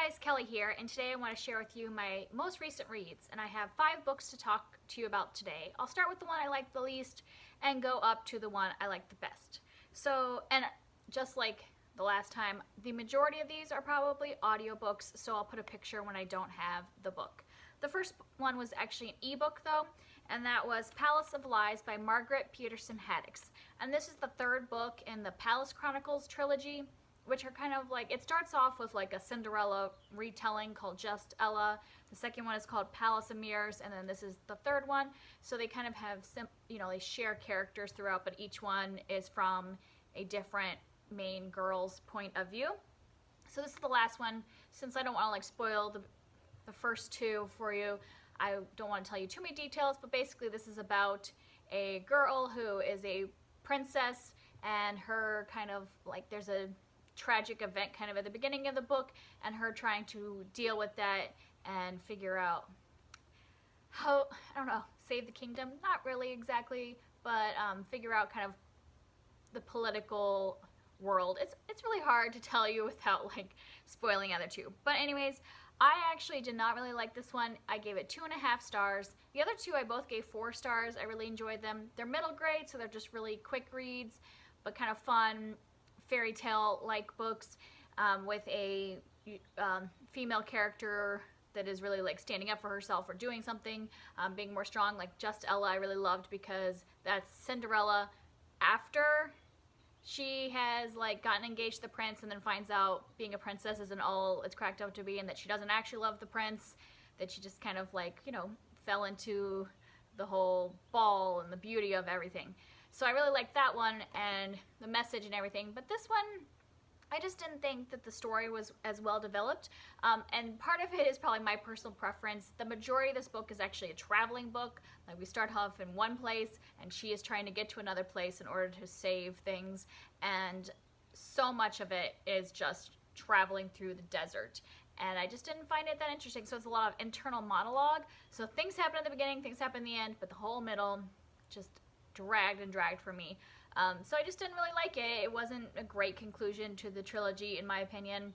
guys, Kelly here, and today I want to share with you my most recent reads, and I have 5 books to talk to you about today. I'll start with the one I like the least and go up to the one I like the best. So, and just like the last time, the majority of these are probably audiobooks, so I'll put a picture when I don't have the book. The first one was actually an ebook though, and that was Palace of Lies by Margaret Peterson Haddix. And this is the 3rd book in the Palace Chronicles trilogy, which are kind of like, it starts off with like a Cinderella retelling called Just Ella. The second one is called Palace of Mirrors, and then this is the 3rd one. So they kind of have, they share characters throughout, but each one is from a different main girl's point of view. So this is the last one. Since I don't want to like spoil the first 2 for you, I don't want to tell you too many details, but basically this is about a girl who is a princess, and her kind of like, there's a tragic event kind of at the beginning of the book, and her trying to deal with that and figure out how, I don't know, save the kingdom, not really exactly, but figure out kind of the political world. It's really hard to tell you without like spoiling the other 2. But anyways, I actually did not really like this one. I gave it 2.5 stars. The other 2 I both gave 4 stars. I really enjoyed them. They're middle grade, so they're just really quick reads, but kind of fun fairy tale like books with a female character that is really like standing up for herself or doing something, being more strong. Like Just Ella I really loved, because that's Cinderella after she has like gotten engaged to the prince and then finds out being a princess isn't all it's cracked up to be, and that she doesn't actually love the prince, that she just kind of like, fell into the whole ball and the beauty of everything. So I really liked that one and the message and everything, but this one, I just didn't think that the story was as well developed, and part of it is probably my personal preference. The majority of this book is actually a traveling book. Like we start off in one place, and she is trying to get to another place in order to save things, and so much of it is just traveling through the desert. And I just didn't find it that interesting, so it's a lot of internal monologue. So things happen at the beginning, things happen at the end, but the whole middle just dragged and dragged for me. So I just didn't really like it. It wasn't a great conclusion to the trilogy, in my opinion.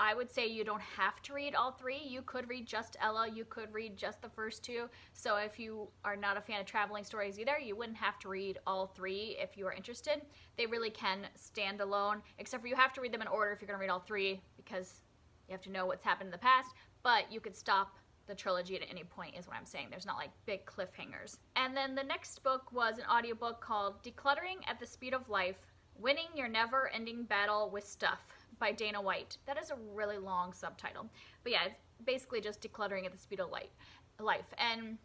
I would say you don't have to read all 3. You could read Just Ella, you could read just the first 2. So if you are not a fan of traveling stories either, you wouldn't have to read all 3 if you are interested. They really can stand alone, except for you have to read them in order if you're going to read all 3, because you have to know what's happened in the past, but you could stop the trilogy at any point is what I'm saying. There's not like big cliffhangers. And then the next book was an audiobook called Decluttering at the Speed of Life, Winning Your Never-Ending Battle with Stuff by Dana White. That is a really long subtitle. But yeah, it's basically just decluttering at the speed of life. And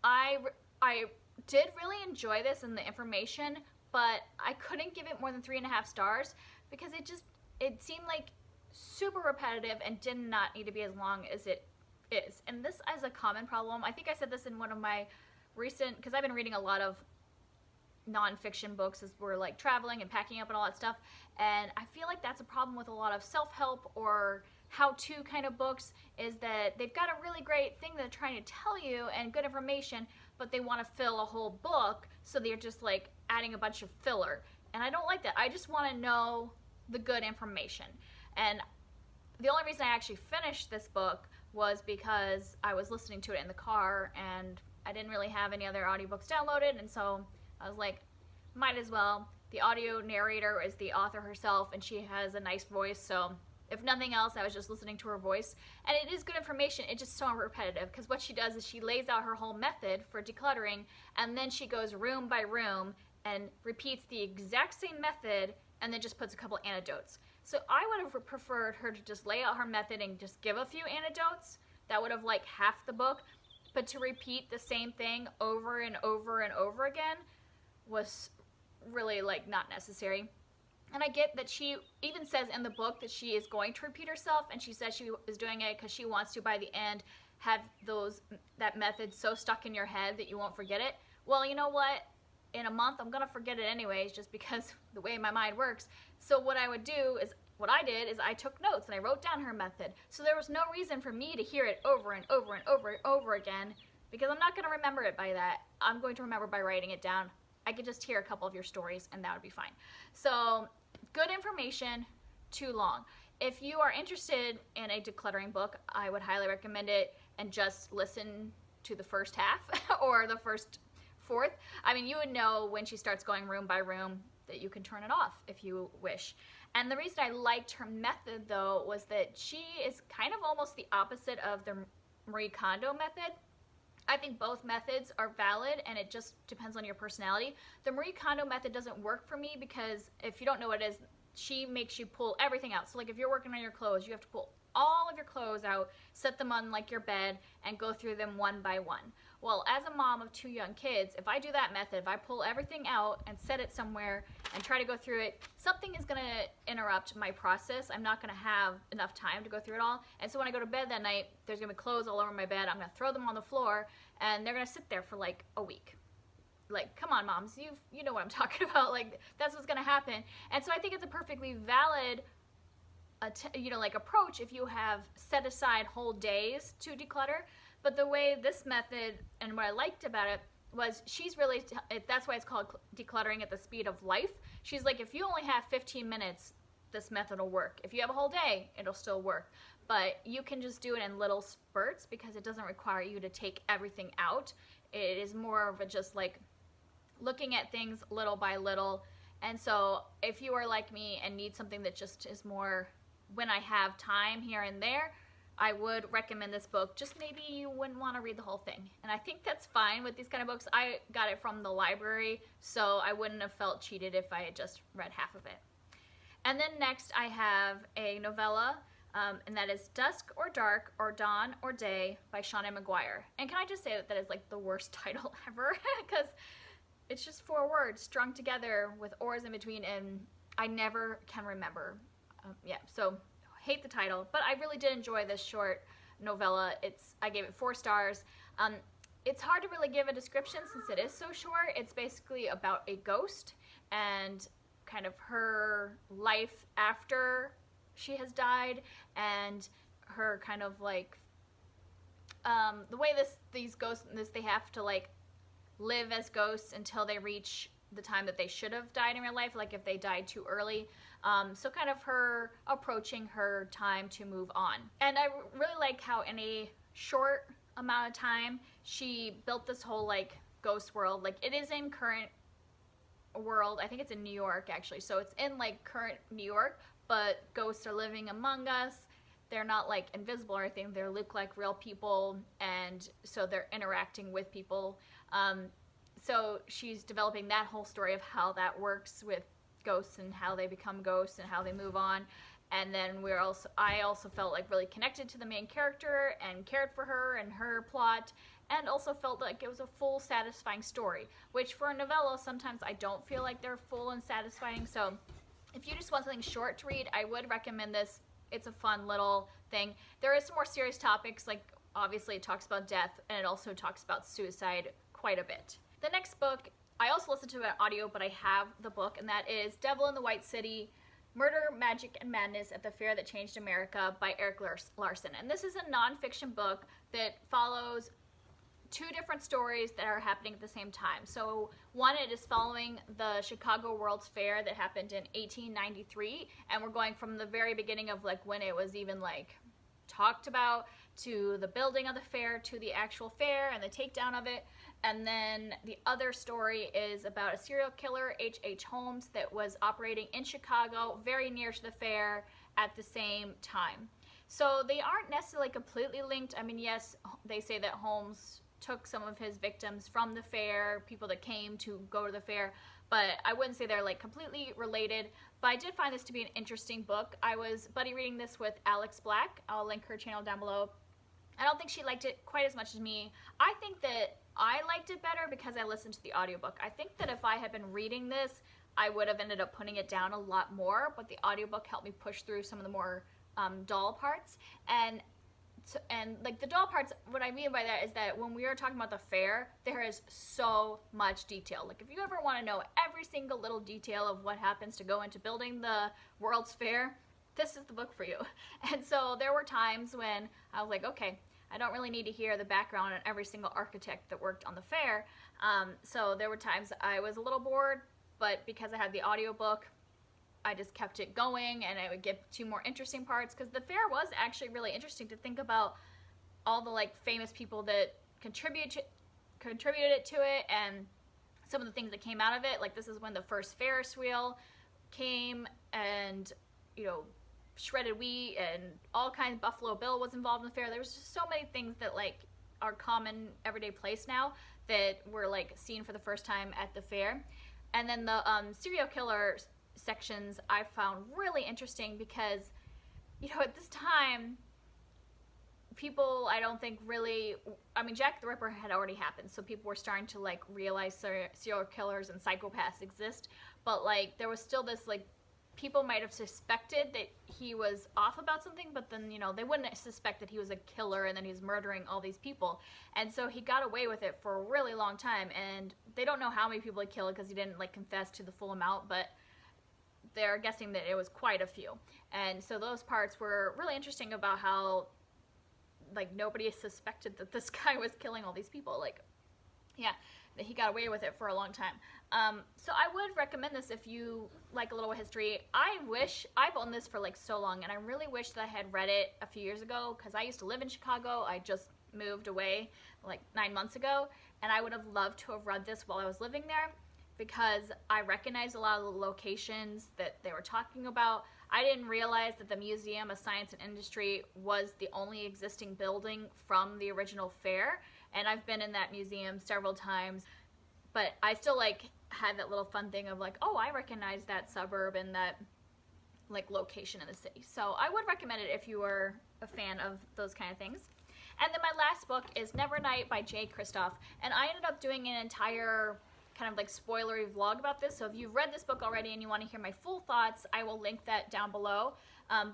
I did really enjoy this and the information, but I couldn't give it more than 3.5 stars because it seemed like super repetitive and did not need to be as long as it is. And this is a common problem. I think I said this in one of my recent, because I've been reading a lot of nonfiction books as we're like traveling and packing up and all that stuff, and I feel like that's a problem with a lot of self-help or how-to kind of books, is that they've got a really great thing they're trying to tell you and good information, but they want to fill a whole book, so they're just like adding a bunch of filler, and I don't like that. I just want to know the good information. And the only reason I actually finished this book was because I was listening to it in the car, and I didn't really have any other audiobooks downloaded, and so I was like, might as well. The audio narrator is the author herself, and she has a nice voice, so if nothing else, I was just listening to her voice. And it is good information, it's just so repetitive, because what she does is she lays out her whole method for decluttering, and then she goes room by room and repeats the exact same method, and then just puts a couple anecdotes. So I would have preferred her to just lay out her method and just give a few anecdotes. That would have like half the book. But to repeat the same thing over and over and over again was really like not necessary. And I get that she even says in the book that she is going to repeat herself, and she says she is doing it because she wants to, by the end, have that method so stuck in your head that you won't forget it. Well, you know what? In a month, I'm gonna forget it anyways, just because the way my mind works. So what I did is I took notes and I wrote down her method. So there was no reason for me to hear it over and over and over and over again, because I'm not gonna remember it by that. I'm going to remember by writing it down. I could just hear a couple of your stories and that would be fine. So good information, too long. if you are interested in a decluttering book, I would highly recommend it, and just listen to the first half or the first fourth. I mean, you would know when she starts going room by room that you can turn it off if you wish. And the reason I liked her method, though, was that she is kind of almost the opposite of the Marie Kondo method. I think both methods are valid, and it just depends on your personality. The Marie Kondo method doesn't work for me because, if you don't know what it is, she makes you pull everything out. So like if you're working on your clothes, you have to pull all of your clothes out, set them on like your bed, and go through them one by one. Well, as a mom of 2 young kids, if I do that method, if I pull everything out and set it somewhere and try to go through it, something is going to interrupt my process. I'm not going to have enough time to go through it all. And so when I go to bed that night, there's going to be clothes all over my bed. I'm going to throw them on the floor, and they're going to sit there for like a week. Like, come on, moms, you know what I'm talking about. Like, that's what's going to happen. And so I think it's a perfectly valid approach if you have set aside whole days to declutter. But the way this method, and what I liked about it, was she's really, that's why it's called decluttering at the speed of life. She's like, if you only have 15 minutes, this method will work. If you have a whole day, it'll still work. But you can just do it in little spurts because it doesn't require you to take everything out. It is more of a just like looking at things little by little. And so if you are like me and need something that just is more when I have time here and there, I would recommend this book. Just maybe you wouldn't want to read the whole thing. And I think that's fine with these kind of books. I got it from the library, so I wouldn't have felt cheated if I had just read half of it. And then next I have a novella, and that is Dusk or Dark or Dawn or Day by Seanan McGuire. And can I just say that that is like the worst title ever? Because it's just 4 words strung together with oars in between, and I never can remember. So hate the title, but I really did enjoy this short novella. I gave it 4 stars. It's hard to really give a description since it is so short. It's basically about a ghost and kind of her life after she has died, and her kind of like the way these ghosts, they have to like live as ghosts until they reach the time that they should have died in real life, like if they died too early. So kind of her approaching her time to move on. And I really like how in a short amount of time she built this whole like ghost world. Like it is in current world. I think it's in New York actually. So it's in like current New York, but ghosts are living among us. They're not like invisible or anything. They look like real people, and so they're interacting with people. So she's developing that whole story of how that works with ghosts and how they become ghosts and how they move on. And then I also felt like really connected to the main character and cared for her and her plot, and also felt like it was a full satisfying story, which for a novella sometimes I don't feel like they're full and satisfying. So if you just want something short to read, I would recommend this. It's a fun little thing. There is some more serious topics, like obviously it talks about death, and it also talks about suicide quite a bit. The next book, I also listened to an audio, but I have the book, and that is Devil in the White City, Murder, Magic, and Madness at the Fair That Changed America by Erik Larson. And this is a nonfiction book that follows 2 different stories that are happening at the same time. So one, it is following the Chicago World's Fair that happened in 1893, and we're going from the very beginning of like when it was even like talked about, to the building of the fair, to the actual fair and the takedown of it. And then the other story is about a serial killer, H.H. Holmes, that was operating in Chicago very near to the fair at the same time. So they aren't necessarily completely linked. I mean, yes, they say that Holmes took some of his victims from the fair, people that came to go to the fair, but I wouldn't say they're like completely related. But I did find this to be an interesting book. I was buddy reading this with Alex Black. I'll link her channel down below. I don't think she liked it quite as much as me. I think that I liked it better because I listened to the audiobook. I think that if I had been reading this, I would have ended up putting it down a lot more, but the audiobook helped me push through some of the more dull parts. And like the dull parts, what I mean by that is that when we are talking about the fair, there is so much detail. Like if you ever want to know every single little detail of what happens to go into building the World's Fair, this is the book for you. And so there were times when I was like, okay, I don't really need to hear the background on every single architect that worked on the fair. So there were times I was a little bored, but because I had the audiobook, I just kept it going, and I would get to more interesting parts, because the fair was actually really interesting to think about all the like famous people that contributed it to it, and some of the things that came out of it. Like, this is when the first Ferris wheel came, and you know, shredded wheat and all kinds. Buffalo Bill was involved in the fair. There was just so many things that like are common everyday place now that were like seen for the first time at the fair. And then the serial killer sections I found really interesting, because you know, at this time people, I don't think really, I mean, Jack the Ripper had already happened, so people were starting to like realize serial killers and psychopaths exist, but like there was still this like, people might have suspected that he was off about something, but then, you know, they wouldn't suspect that he was a killer and then he was murdering all these people. And so he got away with it for a really long time, and they don't know how many people he killed because he didn't like confess to the full amount, but they're guessing that it was quite a few. And so those parts were really interesting about how like nobody suspected that this guy was killing all these people. Like, yeah, that he got away with it for a long time. So I would recommend this if you like a little history. I've owned this for like so long, and I really wish that I had read it a few years ago, because I used to live in Chicago. I just moved away like 9 months ago, and I would have loved to have read this while I was living there, because I recognized a lot of the locations that they were talking about. I didn't realize that the Museum of Science and Industry was the only existing building from the original fair, and I've been in that museum several times, but I still like had that little fun thing of like, oh, I recognize that suburb and that like location in the city. So I would recommend it if you were a fan of those kind of things. And then my last book is Nevernight by Jay Kristoff, and I ended up doing an entire kind of like spoilery vlog about this, so if you've read this book already and you want to hear my full thoughts, I will link that down below.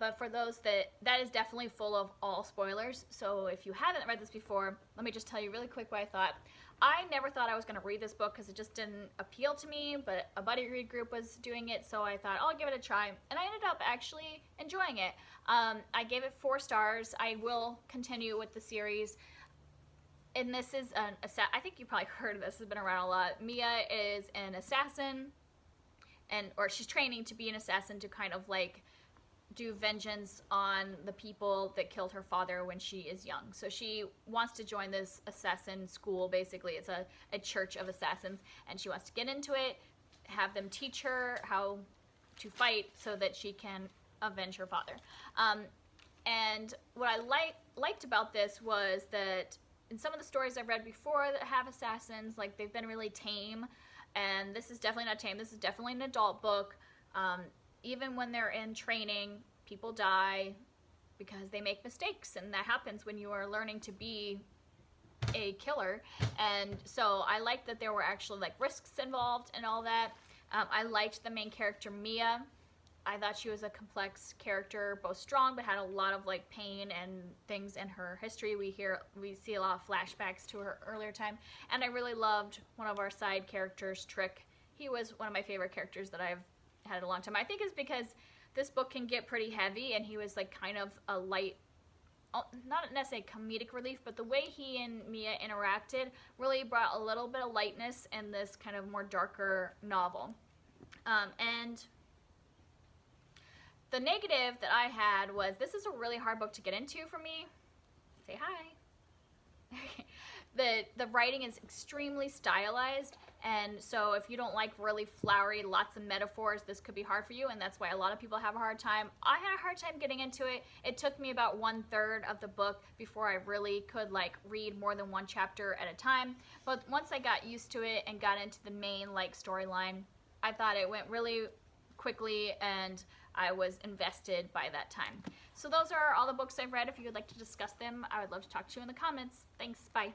But for those that is definitely full of all spoilers, so if you haven't read this before, let me just tell you really quick what I thought. I never thought I was going to read this book because it just didn't appeal to me, but a buddy read group was doing it, so I thought I'll give it a try, and I ended up actually enjoying it. I gave it 4 stars. I will continue with the series. And this is I think you probably heard of this. It's been around a lot. Mia is an assassin, or she's training to be an assassin to kind of like do vengeance on the people that killed her father when she is young. So she wants to join this assassin school, basically. It's a church of assassins, and she wants to get into it, have them teach her how to fight so that she can avenge her father. And what I liked about this was that in some of the stories I've read before that have assassins, like they've been really tame, and this is definitely not tame. This is definitely an adult book. Even when they're in training, people die because they make mistakes, and that happens when you are learning to be a killer. And so I liked that there were actually like risks involved and all that. I liked the main character, Mia. I thought she was a complex character, both strong, but had a lot of like pain and things in her history. We see a lot of flashbacks to her earlier time, and I really loved one of our side characters, Trick. He was one of my favorite characters that I've had in a long time. I think it's because this book can get pretty heavy, and he was like kind of a light, not necessarily comedic relief, but the way he and Mia interacted really brought a little bit of lightness in this kind of more darker novel. And the negative that I had was, this is a really hard book to get into for me. Say hi. The writing is extremely stylized, and so if you don't like really flowery, lots of metaphors, this could be hard for you, and that's why a lot of people have a hard time. I had a hard time getting into it. It took me about 1/3 of the book before I really could like read more than one chapter at a time, but once I got used to it and got into the main like storyline, I thought it went really quickly, and I was invested by that time. So those are all the books I've read. If you would like to discuss them, I would love to talk to you in the comments. Thanks, bye.